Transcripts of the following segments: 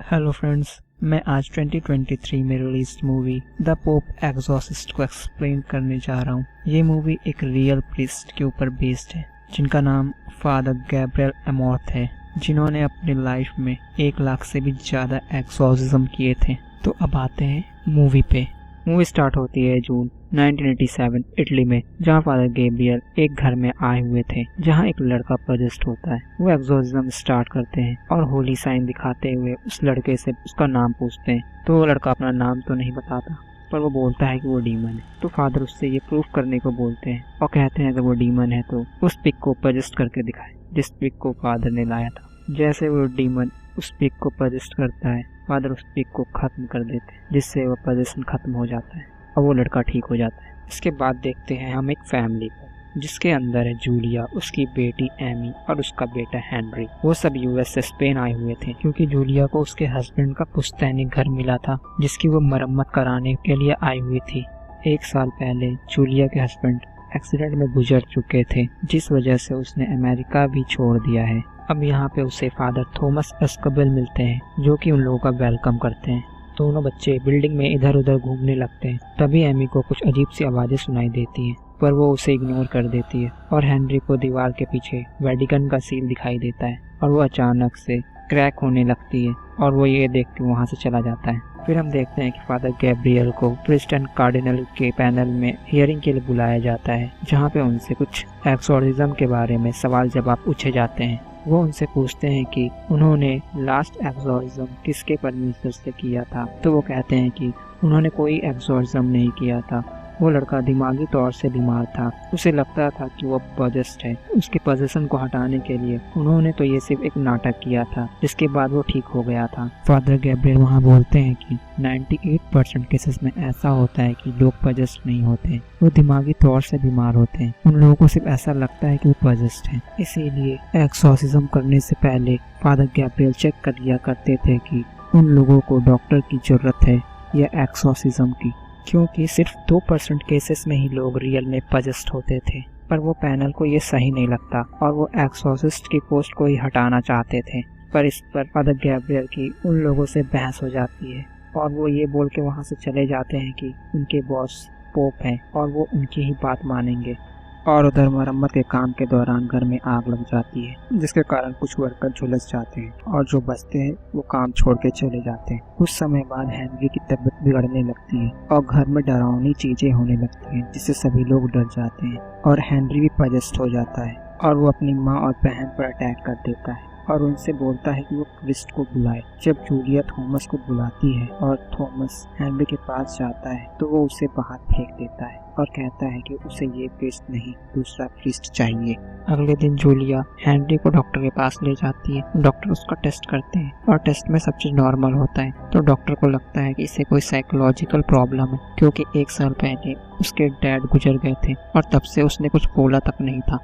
Hello friends, मैं आज 2023 में release movie the pope Exorcist को एक्सप्लेन करने जा रहा हूँ। ये मूवी एक रियल प्रीस्ट के ऊपर बेस्ड है जिनका नाम फादर गैब्रियल एमॉर्थ है, जिन्होंने अपनी लाइफ में 1 लाख से भी ज़्यादा एक्सॉर्सिज्म किए थे। तो अब आते हैं मूवी पे। मूवी स्टार्ट होती है जून 1987 इटली में, जहाँ फादर गैब्रियल एक घर में आए हुए थे जहाँ एक लड़का पोजेस्ड होता है। वो एक्सॉर्सिज्म स्टार्ट करते हैं और होली साइन दिखाते हुए उस लड़के से उसका नाम पूछते हैं। तो वो लड़का अपना नाम तो नहीं बताता, पर वो बोलता है कि वो डीमन है। तो फादर उससे ये प्रूफ करने को बोलते हैं और कहते हैं कि वो डीमन है तो उस पिक को पोजेस्ट करके दिखाए, जिस पिक को फादर ने लाया था। जैसे वो डीमन उस पिक को पोजेस्ट करता है, फादर उस पिक को खत्म कर देते हैं, जिससे वो पोजेशन खत्म हो जाता है और वो लड़का ठीक हो जाता है। इसके बाद देखते हैं हम एक फैमिली को, जिसके अंदर है जूलिया, उसकी बेटी एमी और उसका बेटा हेनरी। वो सब यूएस से स्पेन आए हुए थे क्योंकि जूलिया को उसके हस्बैंड का पुश्तैनी घर मिला था जिसकी वो मरम्मत कराने के लिए आई हुई थी। 1 साल पहले जूलिया के हस्बैंड एक्सीडेंट में गुजर चुके थे, जिस वजह से उसने अमेरिका भी छोड़ दिया है। अब यहाँ पे उसे फादर थॉमस एस्कोबेल मिलते हैं जो कि उन लोगों का वेलकम करते हैं। दोनों बच्चे बिल्डिंग में इधर उधर घूमने लगते हैं। तभी एमी को कुछ अजीब सी आवाजें सुनाई देती हैं, पर वो उसे इग्नोर कर देती है और हेनरी को दीवार के पीछे वेटिकन का सील दिखाई देता है और वो अचानक से क्रैक होने लगती है और वो ये देख के वहाँ से चला जाता है। फिर हम देखते हैं कि फादर गैब्रियल को प्रीस्ट एंड कार्डिनल के पैनल में हियरिंग के लिए बुलाया जाता है, जहाँ पे उनसे कुछ एक्सॉर्सिज्म के बारे में सवाल जवाब पूछे जाते हैं। वो उनसे पूछते हैं कि उन्होंने लास्ट एक्सॉर्सिज्म किसके परमिशन से किया था। तो वो कहते हैं कि उन्होंने कोई एक्सॉर्सिज्म नहीं किया था। वो लड़का दिमागी तौर से बीमार था, उसे लगता था कि वो पोजेस्ड है। उसके पोजेशन को हटाने के लिए उन्होंने तो ये सिर्फ एक नाटक किया था, जिसके बाद वो ठीक हो गया था। फादर गैब्रियल वहाँ बोलते हैं कि 98% केसेस में ऐसा होता है कि लोग पोजेस्ड नहीं होते, वो दिमागी तौर से बीमार होते हैं। उन लोगों को सिर्फ ऐसा लगता है कि वो पोजेस्ड है। इसीलिए एक्सॉर्सिज्म करने से पहले फादर गैब्रियल चेक कर लिया करते थे कि उन लोगों को डॉक्टर की जरूरत है या एक्सॉर्सिज्म की, क्योंकि सिर्फ 2% केसेस में ही लोग रियल में पोजेस्ड होते थे। पर वो पैनल को ये सही नहीं लगता और वो एक्सॉर्सिस्ट की पोस्ट को ही हटाना चाहते थे। पर इस पर फादर गैब्रियल की उन लोगों से बहस हो जाती है और वो ये बोल के वहाँ से चले जाते हैं कि उनके बॉस पोप हैं और वो उनकी ही बात मानेंगे। और उधर मरम्मत के काम के दौरान घर में आग लग जाती है, जिसके कारण कुछ वर्कर झुलस जाते हैं और जो बचते हैं वो काम छोड़ के चले जाते हैं। कुछ समय बाद हेनरी की तबीयत बिगड़ने लगती है और घर में डरावनी चीजें होने लगती हैं, जिससे सभी लोग डर जाते हैं और हेनरी भी पोजेस्ड हो जाता है और वो अपनी माँ और बहन पर अटैक कर देता है और उनसे बोलता है कि वो प्रीस्ट को बुलाए। जब जूलिया थॉमस को बुलाती है और थॉमस हेनरी के पास जाता है तो वो उसे बाहर फेंक देता है और कहता है कि उसे ये प्रीस्ट नहीं, दूसरा प्रीस्ट चाहिए। अगले दिन जूलिया हेनरी को डॉक्टर के पास ले जाती है। डॉक्टर उसका टेस्ट करते हैं और टेस्ट में सब चीज नॉर्मल होता है। तो डॉक्टर को लगता है कि इसे कोई साइकोलॉजिकल प्रॉब्लम है, क्योंकि 1 साल पहले उसके डैड गुजर गए थे और तब से उसने कुछ बोला तक नहीं था।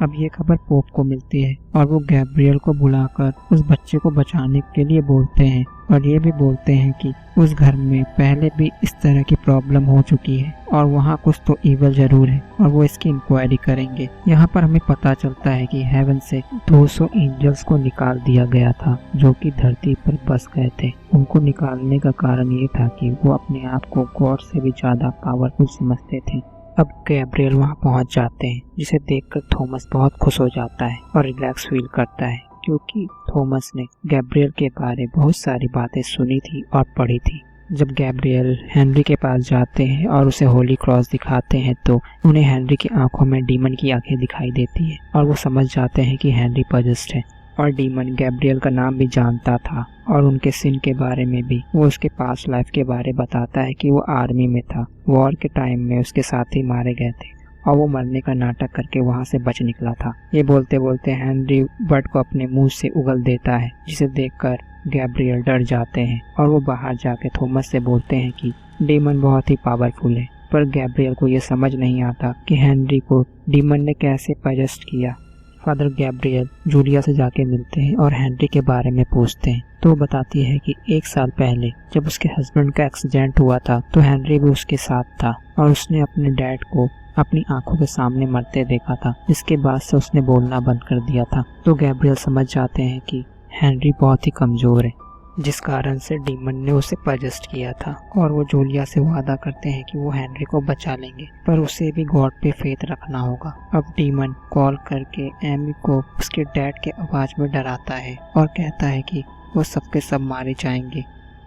अब ये खबर पोप को मिलती है और वो गैब्रियल को बुलाकर उस बच्चे को बचाने के लिए बोलते हैं और ये भी बोलते हैं कि उस घर में पहले भी इस तरह की प्रॉब्लम हो चुकी है और वहाँ कुछ तो ईवल जरूर है और वो इसकी इंक्वायरी करेंगे। यहाँ पर हमें पता चलता है कि हेवन से 200 एंजल्स को निकाल दिया गया था जो कि धरती पर बस गए थे। उनको निकालने का कारण ये था कि वो अपने आप को गॉड से भी ज्यादा पावरफुल समझते थे। अब गैब्रियल वहाँ पहुँच जाते हैं, जिसे देखकर थॉमस बहुत खुश हो जाता है और रिलैक्स फील करता है, क्योंकि थॉमस ने गैब्रियल के बारे बहुत सारी बातें सुनी थी और पढ़ी थी। जब गैब्रियल हेनरी के पास जाते हैं और उसे होली क्रॉस दिखाते हैं तो उन्हें हेनरी की आंखों में डीमन की आंखें दिखाई देती है और वो समझ जाते हैं कि हेनरी पोजेस्ड है। और डीमन गैब्रियल का नाम भी जानता था और उनके सिन के बारे में भी। वो उसके पास लाइफ के बारे बताता है कि वो आर्मी में था, वॉर के टाइम में उसके साथी मारे गए थे और वो मरने का नाटक करके वहाँ से बच निकला था। ये बोलते बोलते हेनरी बर्ड को अपने मुंह से उगल देता है, जिसे देखकर गैब्रियल डर जाते हैं और वो बाहर जाके थॉमस से बोलते हैं कि डीमन बहुत ही पावरफुल है। पर गैब्रियल को ये समझ नहीं आता कि हेनरी को डीमन ने कैसे पोजेस्ड किया। फादर गैब्रियल जूलिया से जाके मिलते हैं और हेनरी के बारे में पूछते हैं तो वो बताती है कि 1 साल पहले जब उसके हस्बैंड का एक्सीडेंट हुआ था तो हेनरी भी उसके साथ था और उसने अपने डैड को अपनी आंखों के सामने मरते देखा था, जिसके बाद से उसने बोलना बंद कर दिया था। तो गैब्रियल समझ जाते हैं कि हेनरी बहुत ही कमजोर है। जिस कारण से डीमन ने उसे पजेस्ट किया था। और वो जूलिया से वादा करते हैं कि वो हेनरी को बचा लेंगे, पर उसे भी गॉड पे फेथ रखना होगा। अब डीमन कॉल करके एमी को उसके डैड के आवाज में डराता है और कहता है कि वो सबके सब मारे जाएंगे।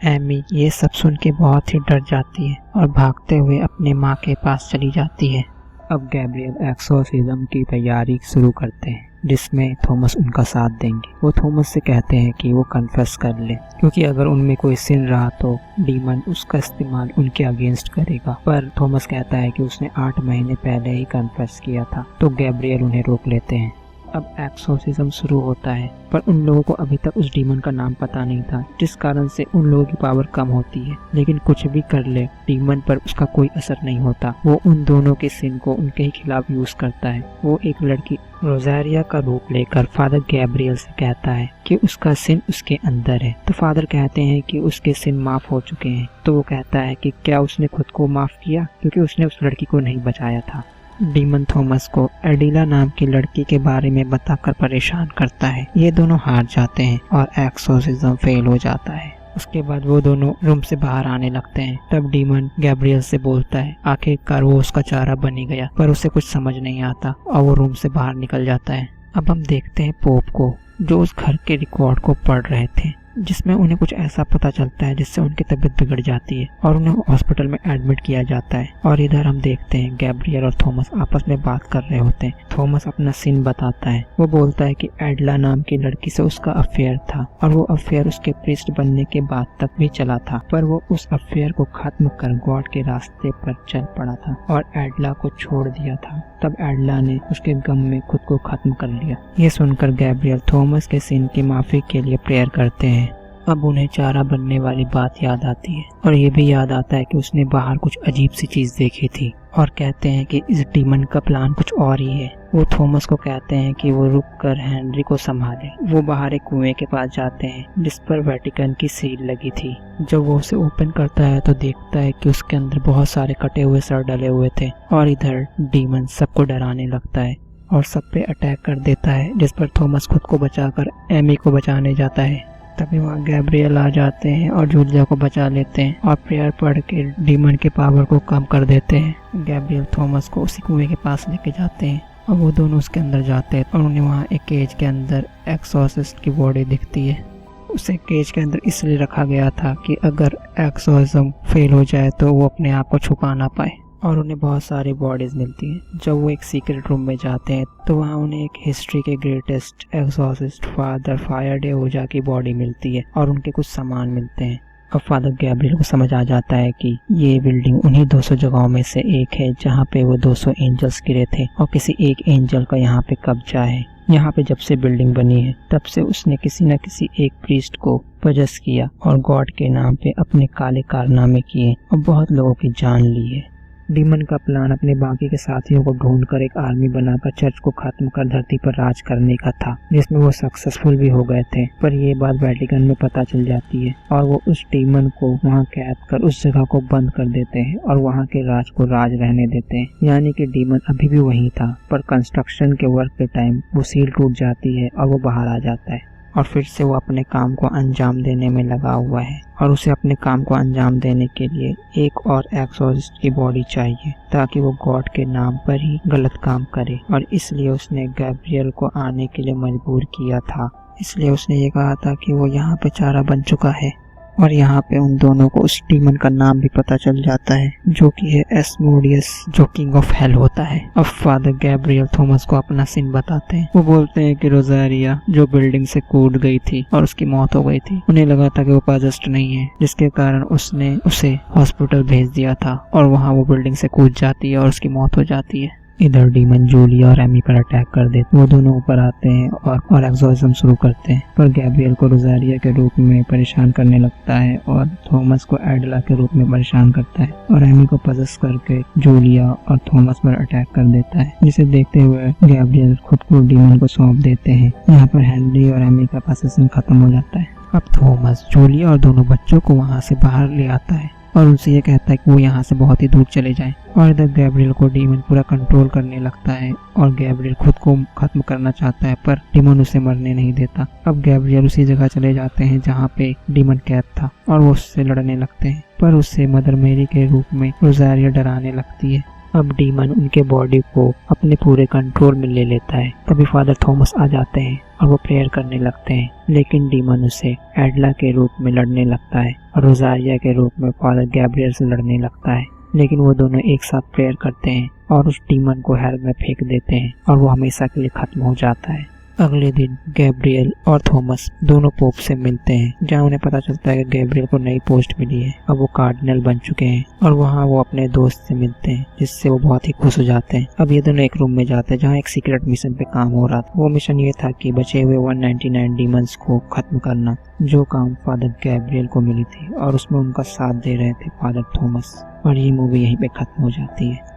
एमी ये सब सुन के बहुत ही डर जाती है और भागते हुए अपने माँ के पास चली जाती है। अब गैब्रियल एक्सोर्सिज्म की तैयारी शुरू करते हैं, जिसमें थॉमस उनका साथ देंगे। वो थॉमस से कहते हैं कि वो कन्फेस कर ले, क्योंकि अगर उनमें कोई सिन रहा तो डीमन उसका इस्तेमाल उनके अगेंस्ट करेगा। पर थॉमस कहता है कि उसने 8 महीने पहले ही कन्फेस किया था, तो गैब्रियल उन्हें रोक लेते हैं। अब एक्सोर्सिज्म शुरू होता है, पर उन लोगों को अभी तक उस डीमन का नाम पता नहीं था, जिस कारण से उन लोगों की पावर कम होती है। लेकिन कुछ भी कर ले, डीमन पर उसका कोई असर नहीं होता। वो उन दोनों के सिन को उनके ही खिलाफ यूज करता है। वो एक लड़की रोजारिया का रूप लेकर फादर गैब्रियल से कहता है कि उसका सिन उसके अंदर है। तो फादर कहते हैं कि उसके सिन माफ हो चुके हैं। तो वो कहता है कि क्या उसने खुद को माफ किया, क्योंकि उसने उस लड़की को नहीं बचाया था। डीमन थॉमस को एडिला नाम की लड़की के बारे में बताकर परेशान करता है। ये दोनों हार जाते हैं और एक्सोर्सिज्म फेल हो जाता है। उसके बाद वो दोनों रूम से बाहर आने लगते हैं। तब डीमन गैब्रियल से बोलता है आखिरकार वो उसका चारा बन ही गया, पर उसे कुछ समझ नहीं आता और वो रूम से बाहर निकल जाता है। अब हम देखते हैं पोप को, जो उस घर के रिकॉर्ड को पढ़ रहे थे, जिसमें उन्हें कुछ ऐसा पता चलता है जिससे उनकी तबीयत बिगड़ जाती है और उन्हें हॉस्पिटल में एडमिट किया जाता है। और इधर हम देखते हैं गैब्रियल और थॉमस आपस में बात कर रहे होते हैं। थॉमस अपना सीन बताता है। वो बोलता है कि एडला नाम की लड़की से उसका अफेयर था और वो अफेयर उसके प्रीस्ट बनने के बाद तक भी चला था, पर वो उस अफेयर को खत्म कर गॉड के रास्ते पर चल पड़ा था और एडला को छोड़ दिया था। तब एडला ने उसके गम में खुद को खत्म कर लिया। ये सुनकर गैब्रियल थॉमस के सीन की माफी के लिए प्रेयर करते हैं। अब उन्हें चारा बनने वाली बात याद आती है और ये भी याद आता है कि उसने बाहर कुछ अजीब सी चीज देखी थी और कहते हैं कि इस डीमन का प्लान कुछ और ही है। वो थॉमस को कहते हैं कि वो रुक कर हेनरी को संभाले। वो बाहर एक कुएं के पास जाते हैं जिस पर वेटिकन की सील लगी थी। जब वो उसे ओपन करता है तो देखता है कि उसके अंदर बहुत सारे कटे हुए सर डले हुए थे और इधर डीमन सबको डराने लगता है और सब पे अटैक कर देता है, जिस पर थॉमस खुद को बचाकर एमी को बचाने जाता है। तभी वहाँ गैब्रियल आ जाते हैं और जूलिया को बचा लेते हैं और प्रेयर पढ़ के डीमन के पावर को कम कर देते हैं। गैब्रियल थॉमस को उसी कुएं के पास लेके जाते हैं और वो दोनों उसके अंदर जाते हैं और उन्हें वहाँ एक केज के अंदर एक्सोर्सिस्ट की बॉडी दिखती है। उसे केज के अंदर इसलिए रखा गया था कि अगर एक्सोर्सिज्म फेल हो जाए तो वो अपने आप को छुपा ना पाए। और उन्हें बहुत सारी बॉडीज मिलती हैं। जब वो एक सीक्रेट रूम में जाते हैं तो वहाँ उन्हें एक हिस्ट्री के ग्रेटेस्ट एक्सोर्सिस्ट फादर फायरडे ओजा की बॉडी मिलती है और उनके कुछ सामान मिलते हैं। अब फादर गैब्रियल को समझ आ जाता है कि ये बिल्डिंग उन्हीं 200 जगहों में से एक है जहाँ पे वो 200 एंजल्स गिरे थे और किसी एक एंजल का यहाँ पे कब्जा है। यहाँ पे जब से बिल्डिंग बनी है तब से उसने किसी न किसी एक प्रीस्ट को पजेस किया और गॉड के नाम पे अपने काले कारनामे किए और बहुत लोगों की जान ली है। डीमन का प्लान अपने बाकी के साथियों को ढूंढकर एक आर्मी बनाकर चर्च को खत्म कर धरती पर राज करने का था, जिसमें वो सक्सेसफुल भी हो गए थे। पर ये बात वेटिकन में पता चल जाती है और वो उस डीमन को वहाँ कैद कर उस जगह को बंद कर देते हैं और वहाँ के राज को राज रहने देते हैं। यानी कि डीमन अभी भी वहीं था, पर कंस्ट्रक्शन के वर्क के टाइम वो सील टूट जाती है और वो बाहर आ जाता है और फिर से वो अपने काम को अंजाम देने में लगा हुआ है। और उसे अपने काम को अंजाम देने के लिए एक और एक्सोर्सिस्ट की बॉडी चाहिए ताकि वो गॉड के नाम पर ही गलत काम करे, और इसलिए उसने गैब्रियल को आने के लिए मजबूर किया था। इसलिए उसने ये कहा था कि वो यहाँ पे चारा बन चुका है। और यहाँ पे उन दोनों को उस डीमन का नाम भी पता चल जाता है जो कि है एस्मोडियस, जो किंग ऑफ हेल होता है। अब फादर गैब्रियल थॉमस को अपना सीन बताते हैं। वो बोलते हैं कि रोजारिया जो बिल्डिंग से कूद गई थी और उसकी मौत हो गई थी, उन्हें लगा था कि वो पॉजेस्ड नहीं है, जिसके कारण उसने उसे हॉस्पिटल भेज दिया था और वहाँ वो बिल्डिंग से कूद जाती है और उसकी मौत हो जाती है। इधर डीमन जूलिया और एमी पर अटैक कर देते। वो दोनों ऊपर आते हैं और एक्सोर्सिज्म शुरू करते हैं, पर गैब्रियल को रोजारिया के रूप में परेशान करने लगता है और थॉमस को एडला के रूप में परेशान करता है और एमी को पजेस करके जूलिया और थॉमस पर अटैक कर देता है, जिसे देखते हुए गैब्रियल खुद को डीमन को सौंप देते हैं। यहाँ पर हेनरी और एमी का पोसेशन खत्म हो जाता है। अब थॉमस जूलिया और दोनों बच्चों को वहाँ से बाहर ले आता है और उनसे ये कहता है कि वो यहाँ से बहुत ही दूर चले जाएं। और इधर गैब्रियल को डीमन पूरा कंट्रोल करने लगता है और गैब्रियल खुद को खत्म करना चाहता है, पर डीमन उसे मरने नहीं देता। अब गैब्रियल उसी जगह चले जाते हैं जहाँ पे डीमन कैद था और वो उससे लड़ने लगते हैं, पर उससे मदर मेरी के रूप में रोज़ारिया डराने लगती है। अब डीमन उनके बॉडी को अपने पूरे कंट्रोल में ले लेता है। तभी फादर थॉमस आ जाते हैं और वो प्रेयर करने लगते हैं, लेकिन डीमन उसे एडला के रूप में लड़ने लगता है और रोज़ारिया के रूप में फादर गैब्रियल से लड़ने लगता है। लेकिन वो दोनों एक साथ प्रेयर करते हैं और उस डीमन को हेल में फेंक देते हैं और वो हमेशा के लिए खत्म हो जाता है। अगले दिन गैब्रियल और थॉमस दोनों पोप से मिलते हैं, जहां उन्हें पता चलता है कि गैब्रियल को नई पोस्ट मिली है, अब वो कार्डिनल बन चुके हैं। और वहां वो अपने दोस्त से मिलते हैं, जिससे वो बहुत ही खुश हो जाते हैं। अब ये दोनों एक रूम में जाते हैं जहां एक सीक्रेट मिशन पे काम हो रहा था। वो मिशन ये था कि बचे हुए 199 डीमंस को खत्म करना, जो काम फादर गैब्रियल को मिली थी, और उसमें उनका साथ दे रहे थे फादर थॉमस। और ये मूवी यहीं पे खत्म हो जाती है।